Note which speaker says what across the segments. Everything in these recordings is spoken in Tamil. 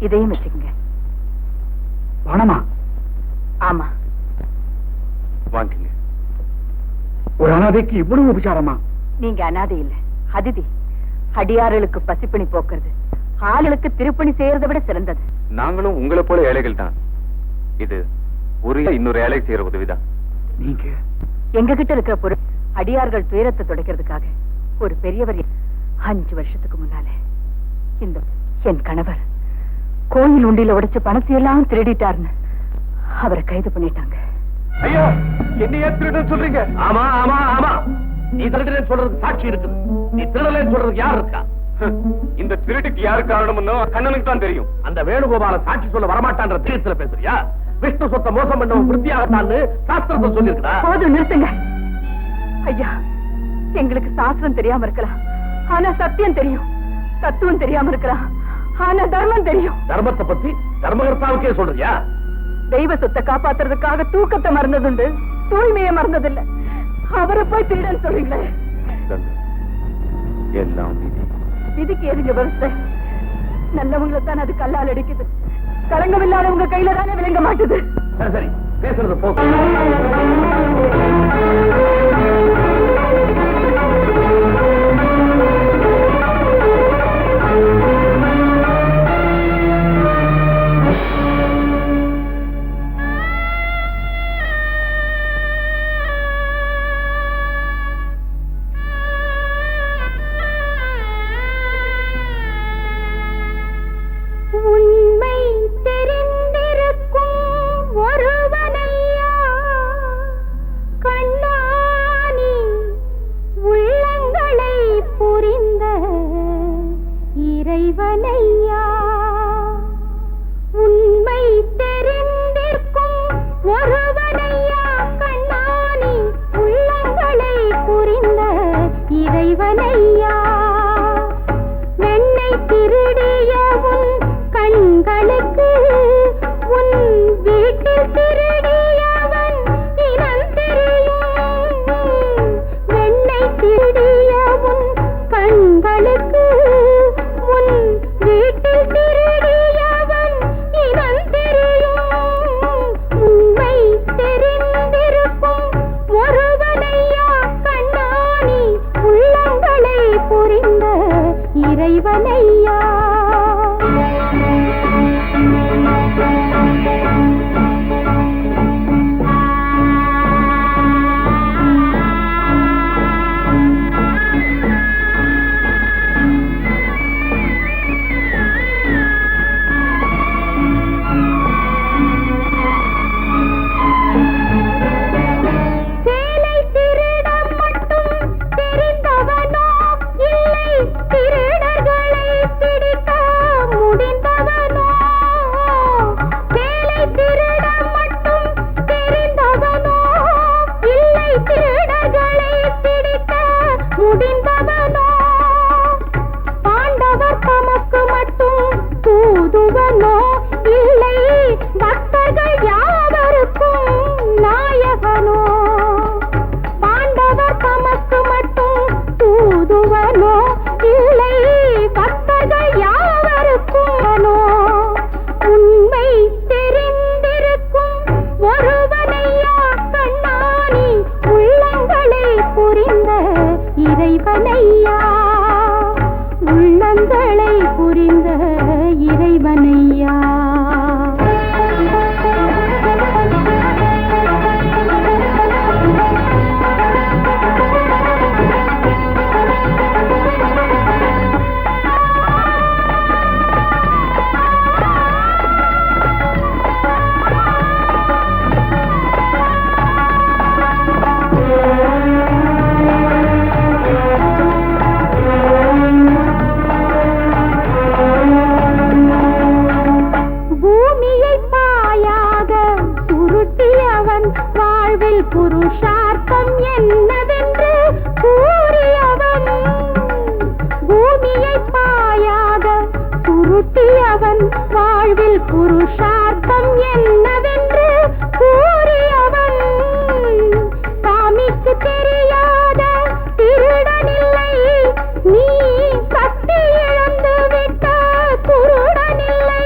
Speaker 1: இதையும் வச்சுக்கங்க.
Speaker 2: பணமா?
Speaker 1: ஆமா.
Speaker 2: வாங்கிங்க. ஒரு அனாதைக்கு இவ்வளவு உபச்சாரமா?
Speaker 1: நீங்க அனாதை இல்ல, அதிதி. அடியார்களுக்கு பசிப்பணி போக்குறது ஆளுக்கு திருப்பணி செய்யறதை விட சிறந்தது.
Speaker 2: நாங்களும் உங்களை போல ஏழைகள் தான். இது ஒரு இன்னொரு ஏழை செய்யற உதவிதான். நீங்க
Speaker 1: எங்க கிட்ட இருக்கிற பொருள் அடியார்கள் துயரத்தை துடைக்கிறதுக்காக ஒரு பெரியவர் 5 வருஷத்துக்கு முன்னாலே இந்த என் கணவர் கோயில் உண்டியில உடைச்சு பணத்தை எல்லாம் திருடிட்டாருன்னு அவரை கைது பண்ணிட்டாங்க.
Speaker 2: ஐயா, என்னையே திருடன் சொல்றீங்க?
Speaker 3: ஆமா ஆமா ஆமா, நீ திருடனே சொல்றது சாட்சி இருக்குது. நீ திருடலே சொல்றது யார் இருக்கா?
Speaker 2: இந்த திருட்டுக்கு யாரு காரணம்னு கண்ணனுக்கு தான் தெரியும்.
Speaker 3: அந்த வேணுகோபால சாட்சி சொல்ல வரமாட்டான்ற தீர்த்துல பேசுறியா? விஷ்ணு சொத்தை மோசம் பண்ணவன் விருத்தியாகத்தான்னு சாஸ்திரத்தை சொல்லியிருக்கா?
Speaker 1: போதும், நிறுத்துங்க ஐயா. எங்களுக்கு சாஸ்திரம் தெரியாம இருக்கலாம், ஆனா சத்தியம் தெரியும். தத்துவம் தெரியாம இருக்கலாம், ஆனா தர்மம் தெரியும்.
Speaker 3: தர்மத்தை பத்தி தர்மகர்த்தாவுக்கே சொல்றியா?
Speaker 1: தெய்வ சொத்தை காப்பாத்துறதுக்காக தூக்கத்தை மறந்ததுண்டு, தூய்மையை மறந்ததில்லை. அவரை போய் திருடன்னு சொல்றீங்களே.
Speaker 2: எல்லாம்
Speaker 1: விதிக்கு எதுங்க வருஷ? நல்லவங்களை தான் அது கல்லால் அடிக்குது, களங்கம் இல்லாதவங்க கையில தானே விளங்க மாட்டுது.
Speaker 3: சரி சரி, பேசுறது போதும்.
Speaker 4: உண்மை தெரிந்திருக்கும் ஒருவனையா கண்ணானி உள்ளங்களை புரிந்த இறைவனையா. உண்மை தெரிந்திருக்கும் ஒருவனையா கண்ணானி உள்ளங்களை புரிந்த இறைவனையா. வெண்ணை திருடிய உன் கண்களுக்கு உன் வீட்டில் திருடியவன் இனம் தெரியும். வெண்ணை திருடிய உன் கண்களுக்கு உன் வீட்டில் திருடியவன் இனம் தெரியும். உண்மை தெரிந்திருக்கும் ஒருவனையா கண்ணானி உள்ளங்களை புரிந்த இறைவனையா. சேலை திருட மட்டும் தெரிந்தவனோ இல்லை திருடர்களை பிடிக்க முடிந்தவனோ. சேலை திருட மட்டும் தெரிந்தவனோ இல்லை திருடர்களை பிடிக்க முடிந்தவனோ. பாண்டவர் தமக்கு மட்டும் தூதுவனோ இல்லை பக்தர்கள் யாவருக்கும் நாயகனோ. பாண்டவர் தமக்கு மட்டும் தூதுவனோ இல்லை பக்தர்கள் யாவருக்கும்னோ. உண்மை தெரிந்திருக்கும் ஒருவனையா கண்ணானி உள்ளங்களை புரிந்த இறைவனையா. உள்ளங்களை புரிந்த இறைவனையா. பூமியை பாயாக சுருட்டியவன் வாழ்வில் புருஷார்த்தம் என்னவென்று கூறியவன். பூமியை பாயாக சுருட்டியவன் வாழ்வில் புருஷார்த்தம் என்னவென்று கூறியவன். சாமிக்கு தெரியாத திருடனில்லை, நீ சக்தி இழந்து விட்ட குருடனில்லை.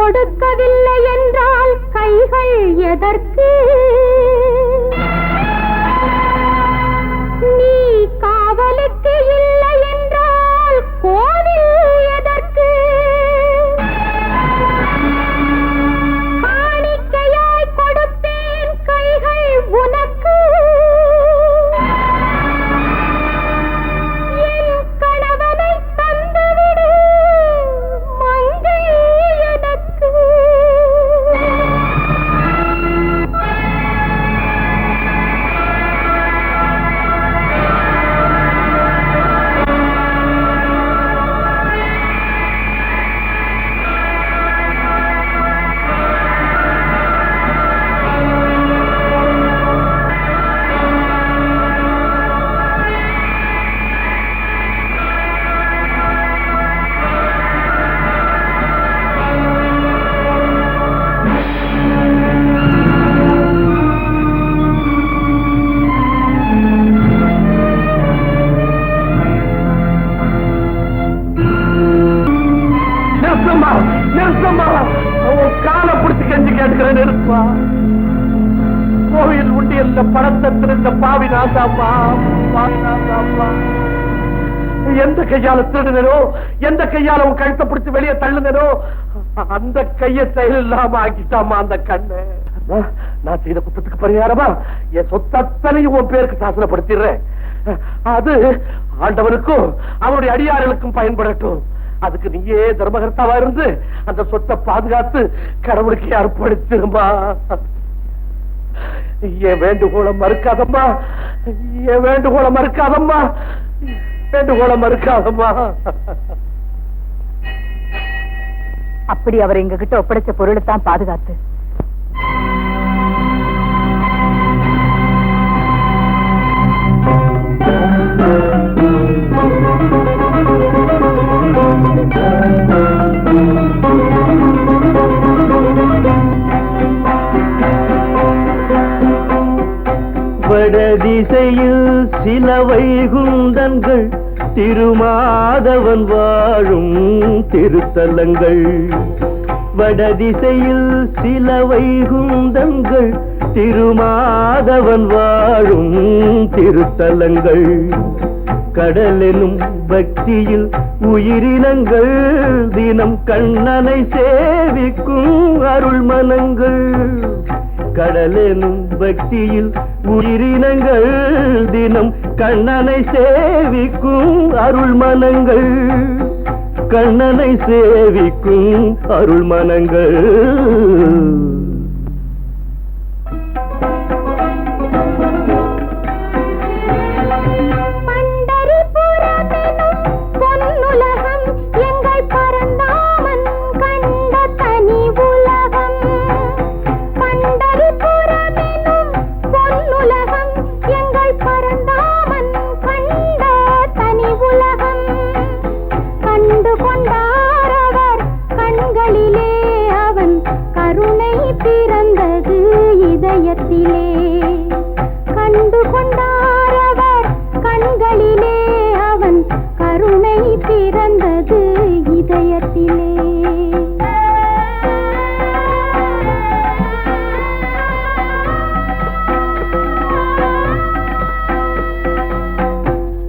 Speaker 4: கொடுக்கவில்லை என்றால் கைகள் எதற்கு? நீ காவலுக்கு இல்லை என்றால் கோவில் எதற்கு? காணிக்கையாய் கொடுப்பேன் கைகள் உனக்கு. என் கணவனை தந்துவிடு மங்கை எதற்கு?
Speaker 3: காலை பிடிச்சு கெஞ்சி கேட்கிறேன் இருப்பா. கோவில் உண்டியல்ல பணத்தை திருந்த பாவி நாசாப்பா. எந்த கையால திருடுனோ, எந்த கையால உன் கழுத்தை பிடிச்சு வெளியே தள்ளுனோ, அந்த கைய செயல் இல்லாம ஆக்கிட்டாமா அந்த கண்ணு. நான் செய்த குற்றத்துக்கு பரிகாரமா என் சொத்தனையும் உன் பேருக்கு சாசனப்படுத்திடுறேன். அது ஆண்டவனுக்கும் அவருடைய அடியார்களுக்கும் பயன்படட்டும். அதுக்கு நீயே தர்மகர்த்தாவா இருந்து அந்த சொத்தை பாதுகாத்து கடவுளுக்கு அர்ப்பணிச்சிருமா. என் வேண்டுகோளை மறுக்காதம்மா, என் வேண்டுகோளை மறுக்காதம்மா, வேண்டுகோளை மறுக்காதம்மா.
Speaker 1: அப்படி அவர் எங்க கிட்ட ஒப்படைச்ச பொருளை தான் பாதுகாத்து
Speaker 5: வடதிசையில் சில வைகுந்தங்கள் திருமாதவன் வாழும் திருத்தலங்கள். வடதிசையில் சில வைகுந்தங்கள் திருமாதவன் வாழும் திருத்தலங்கள். கடலெனும் பக்தியில் உயிரினங்கள் தினம் கண்ணனை சேவிக்கும் அருள் மனங்கள். கடலெனும் பக்தியில் உயிரினங்கள் தினம் கண்ணனை சேவிக்கும் அருள் மனங்கள். கண்ணனை சேவிக்கும் அருள் மனங்கள்.
Speaker 4: கண்டு கொண்டாரவர் கண்களிலே அவன் கருணை பிறந்தது இதயத்திலே.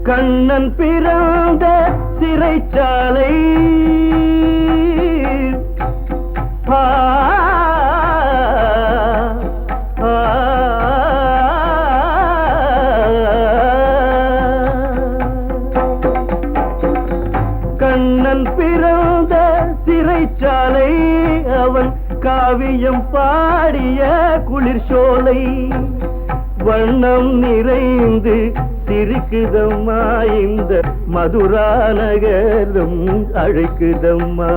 Speaker 5: கண்ணன் பிறந்த சிறைச்சாலை கண்ணன் பிறந்த சிறைச்சாலை அவன் காவியம் பாடிய குளிர் சோலை. வண்ணம் நிறைந்து சிரிக்குதம்மா இந்த மதுரா நகரம் அழைக்குதம்மா.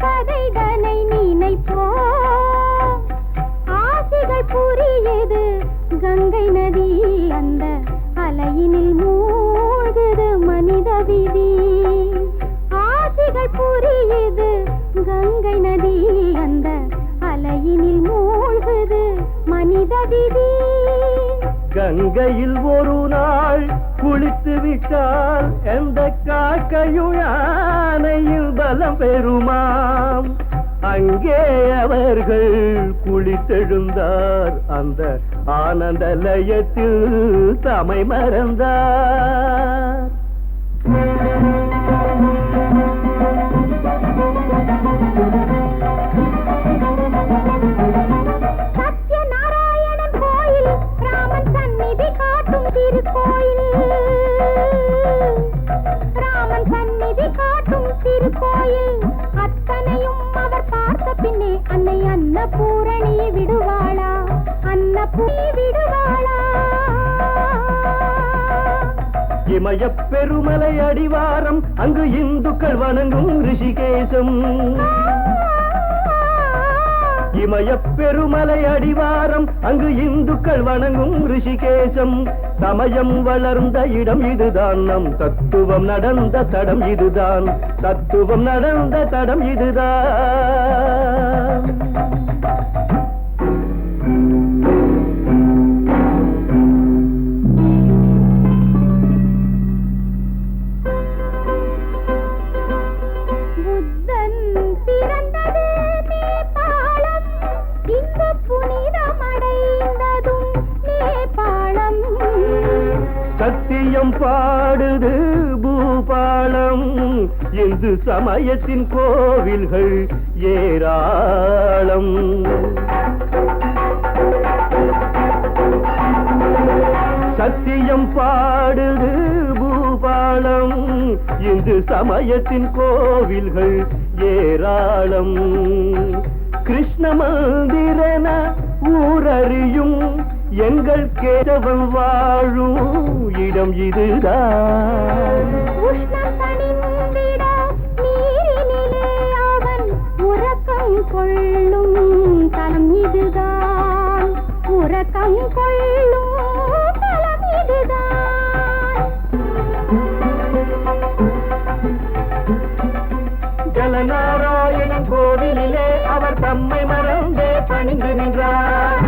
Speaker 4: கதைதனை நினைப்போம். விதி.
Speaker 5: கங்கையில் ஒரு நாள் குளித்து விட்டால் எந்த காக்கையும் யானையில் பலம் பெறுமாம். அங்கே அவர்கள் குளித்தெழுந்தார், அந்த ஆனந்த லயத்தில் தமை மறந்தார்.
Speaker 4: சத்யநாராயணன் கோயில், ராமன் சந்நிதி காட்டும் திருக்கோயில். ராமன் சந்நிதி காட்டும் திருக்கோயில். அத்தனையும் அவர் பார்த்த பின்னே அன்னை அன்னபூரணி விடுவாளா? அன்னபூரணி விடுவாளா?
Speaker 5: இமயப் பெருமலை அடிவாரம், அங்கு இந்துக்கள் வணங்கும் ரிஷிகேசம். இமயப் பெருமலை அடிவாரம், அங்கு இந்துக்கள் வணங்கும் ரிஷிகேசம். சமயம் வளர்ந்த இடம் இதுதான், நம் தத்துவம் நடந்த தடம் இதுதான். தத்துவம் நடந்த தடம் இதுதான்.
Speaker 4: புத்தன் பிறந்தது நேபாளம், இங்கு புனிதமடைந்ததும் நேபாளம்.
Speaker 5: சத்தியம் பாடுது பூபாலம், இந்து சமயத்தின் கோவில்கள் ஏராளம். சத்தியம் பாடுது பூபாலம், இந்து சமயத்தின் கோவில்கள் ஏராளம். கிருஷ்ண மந்திரன ஊரறியும் எங்கள் கேசவன் வாழும் இடம் இதுதான்.
Speaker 4: உஷ்ணம் தணிந்திட நீரினிலே அவன் உறக்கம் கொள்ளும் தலம் இதுதான். உறக்கம் கொள்ளும் தலம் இதுதான்.
Speaker 5: ஜலநாராயணன் கோவிலிலே அவர் தம்மை மறந்தே பணிந்து நின்றார்.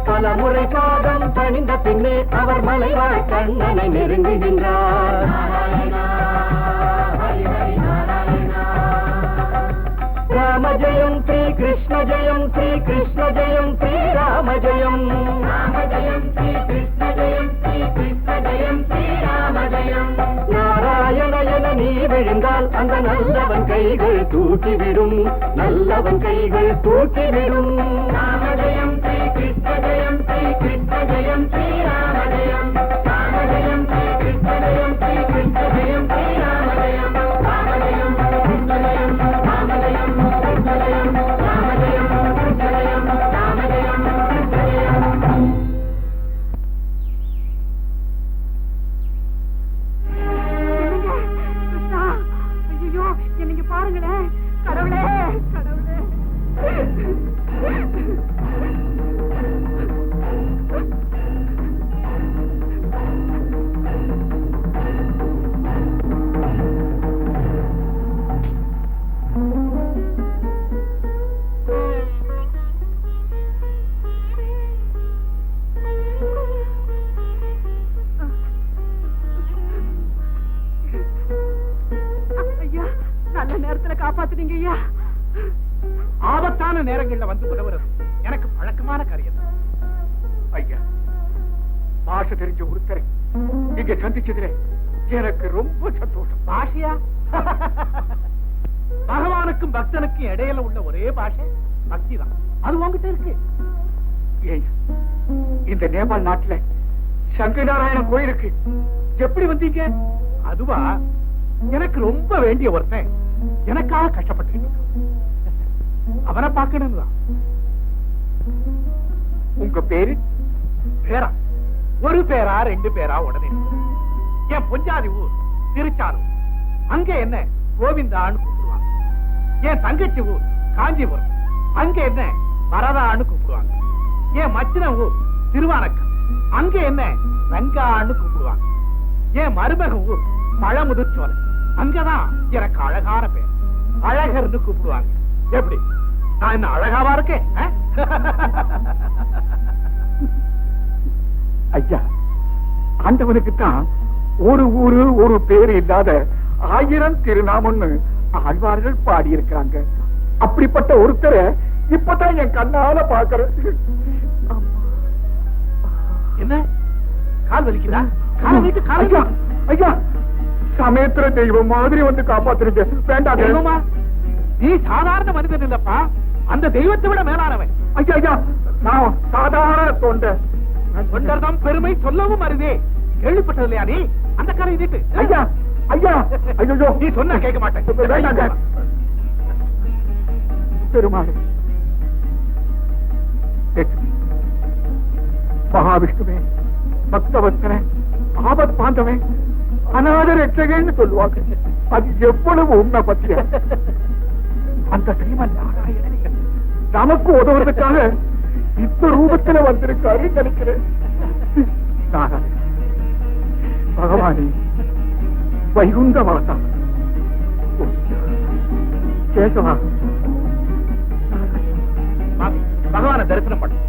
Speaker 5: பல முறை பாதம் பணிந்த பின்னே அவர் மலைவாழ் கண்ணனை நெருங்குகின்றார். ராம ஜெயம் ஸ்ரீ கிருஷ்ண ஜெயம், ஸ்ரீ கிருஷ்ண ஜெயம், ஸ்ரீ ராம ஜெயம். ராம ஜெயம் ஸ்ரீ கிருஷ்ண ஜெயம், ஸ்ரீ கிருஷ்ண ஜெயம், ஸ்ரீ ராம ஜெயம். நாராயண என நீ விழுந்தால் அந்த நல்லவன் கைகள் தூக்கிவிடும், நல்லவன் கைகள் தூக்கிவிடும். ராம ஜெயம் ஸ்ரீ கிருஷ்ண ஜெயம், ஸ்ரீ கிருஷ்ண ஜெயம், ஸ்ரீ ராம ஜெயம். ராம ஜெயம் ஸ்ரீ கிருஷ்ண ஜெயம், ஸ்ரீ கிருஷ்ண ஜெயம், ஸ்ரீ ராம ஜெயம். ராம ஜெயம் கிருஷ்ண ஜெயம், ராம ஜெயம் கிருஷ்ண ஜெயம், ராம ஜெயம் கிருஷ்ண ஜெயம், ராம ஜெயம் கிருஷ்ண ஜெயம்.
Speaker 1: ஐயோ, நீங்க பாருங்களேன். கடவுளே, கடவுளே. ஐயா, நல்ல நேரத்துல காப்பாத்துனீங்க ஐயா.
Speaker 3: ஆபத்தான நேரங்கள்ல வந்து உதவுறது எனக்கு பழக்கமான காரியம். ஐயா, பாஷை தெரிஞ்ச ஒருத்தரை இங்க சந்திச்சதுல எனக்கு ரொம்ப சந்தோஷம். பாஷையா? பகவானுக்கும் பக்தனுக்கும் இடையில உள்ள ஒரே பாஷை பக்தி தான். அது உங்ககிட்ட இருக்கு. ஏன் இந்த நேபாள் நாட்டுல சங்கரநாராயண கோயிலுக்கு எப்படி வந்தீங்க? அதுவா, எனக்கு ரொம்ப வேண்டிய ஒருத்தன் எனக்காக கஷ்டப்பட்டு அவனை பார்க்கணும் தான். உங்க பேரு? பேரா? ஒரு பேரா ரெண்டு பேரா? உடனே என் பொஞ்சாதி ஊர் திருச்சானூர். அங்க என்ன கோவிந்தான்னு கூப்பிடுவாங்க. என் தங்கச்சி ஊர் காஞ்சிபுரம். அங்க என்ன வரதான்னு கூப்பிடுவாங்க. என் மச்சின ஊர் திருவானக்கம். அங்க என்ன வெங்கான்னு கூப்பிடுவாங்க. என் மருமக ஊர் பழமுதிர்ச்சோலை. அங்கதான் எனக்கு அழகான பேர் அழகர்னு கூப்பிடுவாங்க. எப்படி நான் என்ன அழகாவா இருக்கேன்? ஐயா, ஆண்டவனுக்குத்தான் ஒரு ஊரு ஒரு பேர் இல்லாத 1000 திருநாமம்னு ஆழ்வார்கள் பாடியிருக்காங்க. அப்படிப்பட்ட ஒருத்தரை இப்பதான் என் கண்ணால பாக்குறேன். என்ன கால் வலிக்குதா? ஐயா ஐயா, சமயத்துல தெய்வம் மாதிரி வந்து காப்பாத்துறீங்க. வேண்டாம் தெய்வமா, நீ சாதாரண மனிதன் இல்லப்பா, அந்த தெய்வத்தை விட மேலானவன். ஐயா ஐயா, நான் சாதாரண தொண்டர். தொண்டர்தான் பெருமை சொல்லவும் அருதே. கேள்விப்பட்டது இல்லையா நீ? அந்த கரை நீட்டு. ஐயா ஐயா, ஐயோ நீ சொன்ன கேட்க மாட்டேன். வேண்டாங்க பெருமாள். மகாவிஷ்ணுவே, பக்தவத்சனே, ஆபத் பாந்தவே, அநாத ரட்சகன்னு சொல்லுவாங்க. அது எவ்வளவு உண்மை பத்திய. அந்த ஸ்ரீமன் நாராயணனை நமக்கு உதவுறதுக்காக இந்த ரூபத்துல வந்திருக்காரு நினைக்கிறேன். நாராயண பகவானே, வைகுந்த வாசா, கேசவா, பகவான தரிசனம் பண்ண